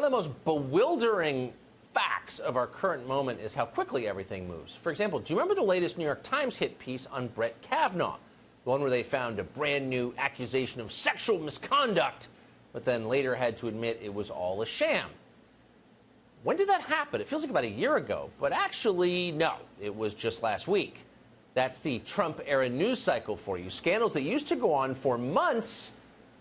of the most bewildering facts of our current moment is how quickly everything moves. For example, do you remember the latest New York Times hit piece on Brett Kavanaugh? The one where they found a brand new accusation of sexual misconduct, but then later had to admit it was all a sham. When did that happen? It feels like about a year ago, but actually, no, it was just last week. That's the Trump-era news cycle for you. Scandals that used to go on for months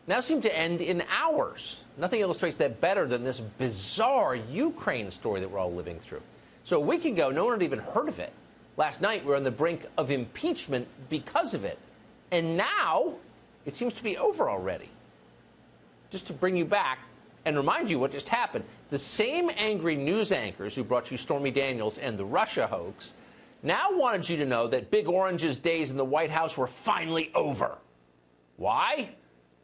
now seem to end in hours. Nothing illustrates that better than this bizarre Ukraine story that we're all living through. So a week ago, no one had even heard of it. Last night, we were on the brink of impeachment because of it. And now, it seems to be over already. Just to bring you back and remind you what just happened, the same angry news anchors who brought you Stormy Daniels and the Russia hoax now wanted you to know that Big Orange's days in the White House were finally over. Why?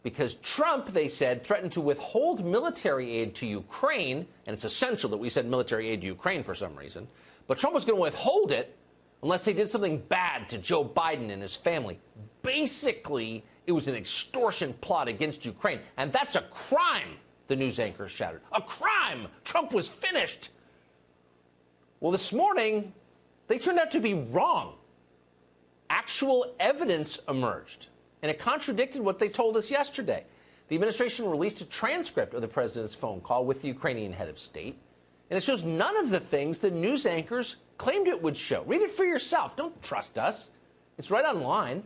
Because Trump, they said, threatened to withhold military aid to Ukraine, and it's essential that we send military aid to Ukraine for some reason, but Trump was going to withhold it unless they did something bad to Joe Biden and his family. Basically, it was an extortion plot against Ukraine, and that's a crime, the news anchors shouted. A crime! Trump was finished! Well, this morning, they turned out to be wrong. Actual evidence emerged, and it contradicted what they told us yesterday. The administration released a transcript of the president's phone call with the Ukrainian head of state, and it shows none of the things the news anchors claimed it would show. Read it for yourself. Don't trust us. It's right online.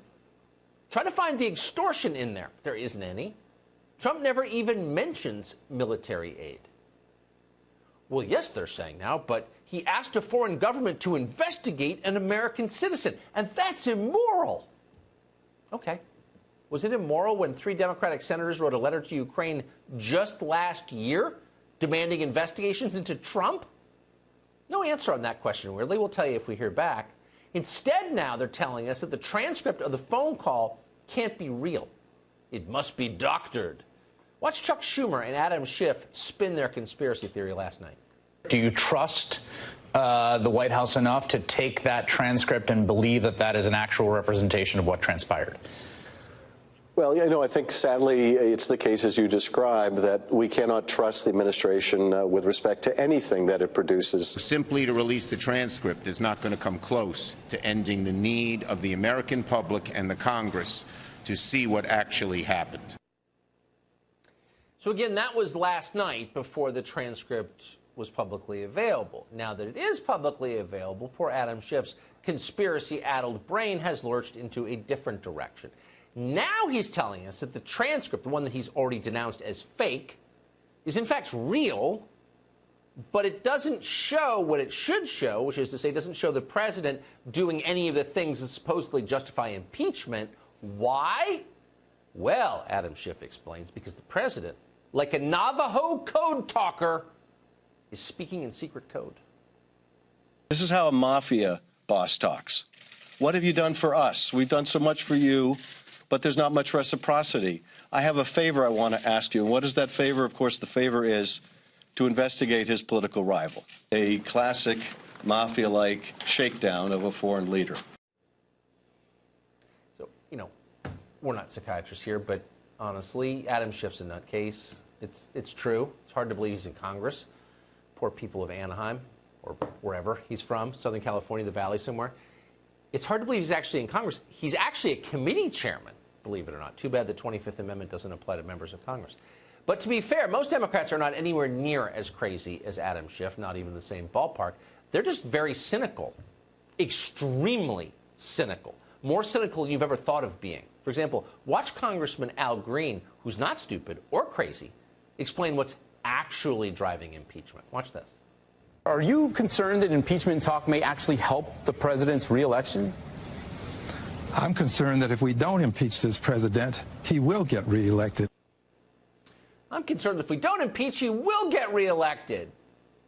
Try to find the extortion in there. There isn't any. Trump never even mentions military aid. Well, yes, they're saying now, but he asked a foreign government to investigate an American citizen, and that's immoral. Okay. Was it immoral when 3 Democratic senators wrote a letter to Ukraine just last year demanding investigations into Trump? No answer on that question, weirdly. We'll tell you if we hear back. Instead, now they're telling us that the transcript of the phone call can't be real. It must be doctored. Watch Chuck Schumer and Adam Schiff spin their conspiracy theory last night. Do you trust the White House enough to take that transcript and believe that that is an actual representation of what transpired? Well, I think sadly it's the case as you described that we cannot trust the administration with respect to anything that it produces. Simply to release the transcript is not going to come close to ending the need of the American public and the Congress to see what actually happened. So again, that was last night before the transcript was publicly available. Now that it is publicly available, poor Adam Schiff's conspiracy-addled brain has lurched into a different direction. Now he's telling us that the transcript, the one that he's already denounced as fake, is in fact real, but it doesn't show what it should show, which is to say it doesn't show the president doing any of the things that supposedly justify impeachment. Why? Well, Adam Schiff explains, because the president, like a Navajo code talker, is speaking in secret code. This is how a mafia boss talks. What have you done for us? We've done so much for you, but there's not much reciprocity. I have a favor I want to ask you. And what is that favor? Of course, the favor is to investigate his political rival, a classic mafia-like shakedown of a foreign leader. So, we're not psychiatrists here, but honestly, Adam Schiff's a nutcase. It's true. It's hard to believe he's in Congress. Poor people of Anaheim, or wherever he's from, Southern California, the Valley somewhere. It's hard to believe he's actually in Congress. He's actually a committee chairman, believe it or not. Too bad the 25th Amendment doesn't apply to members of Congress. But to be fair, most Democrats are not anywhere near as crazy as Adam Schiff, not even the same ballpark. They're just very cynical, extremely cynical, more cynical than you've ever thought of being. For example, watch Congressman Al Green, who's not stupid or crazy, explain what's actually driving impeachment. Watch this. Are you concerned that impeachment talk may actually help the president's reelection? I'm concerned that if we don't impeach this president, he will get reelected. I'm concerned that if we don't impeach, he will get reelected.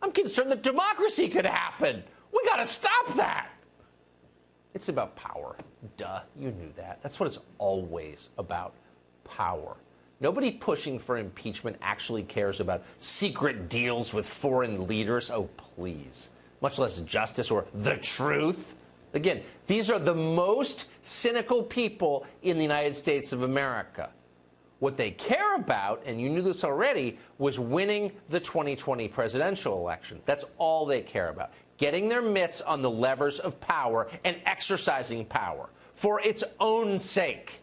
I'm concerned that democracy could happen. We got to stop that. It's about power. Duh, you knew that. That's what it's always about, power. Nobody pushing for impeachment actually cares about secret deals with foreign leaders. Oh, please. Much less justice or the truth. Again, these are the most cynical people in the United States of America. What they care about, and you knew this already, was winning the 2020 presidential election. That's all they care about. Getting their mitts on the levers of power and exercising power for its own sake.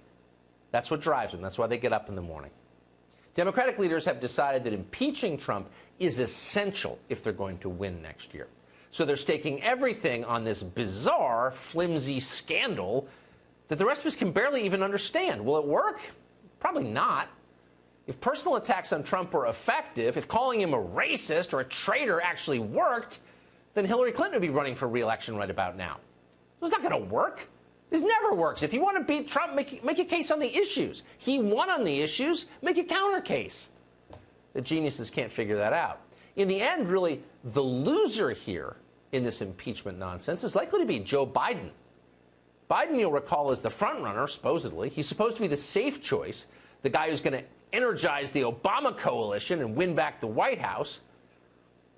That's what drives them. That's why they get up in the morning. Democratic leaders have decided that impeaching Trump is essential if they're going to win next year. So they're staking everything on this bizarre, flimsy scandal that the rest of us can barely even understand. Will it work? Probably not. If personal attacks on Trump were effective, if calling him a racist or a traitor actually worked, then Hillary Clinton would be running for re-election right about now. It's not going to work. This never works. If you want to beat Trump, make a case on the issues. He won on the issues. Make a counter case. The geniuses can't figure that out. In the end, really, the loser here in this impeachment nonsense is likely to be Joe Biden. Biden, you'll recall, is the front runner, supposedly. He's supposed to be the safe choice, the guy who's going to energize the Obama coalition and win back the White House.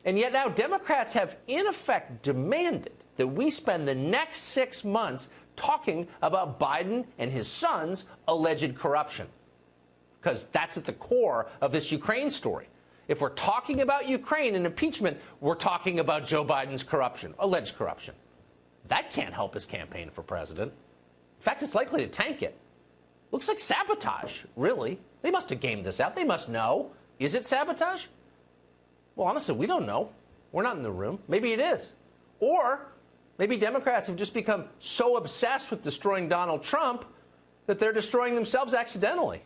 And yet now Democrats have, in effect, demanded that we spend the next 6 months talking about Biden and his son's alleged corruption. Because that's at the core of this Ukraine story. If we're talking about Ukraine and impeachment, we're talking about Joe Biden's corruption, alleged corruption. That can't help his campaign for president. In fact, it's likely to tank it. Looks like sabotage, really. They must have gamed this out. They must know. Is it sabotage? Well, honestly, we don't know. We're not in the room. Maybe it is. Or maybe Democrats have just become so obsessed with destroying Donald Trump that they're destroying themselves accidentally.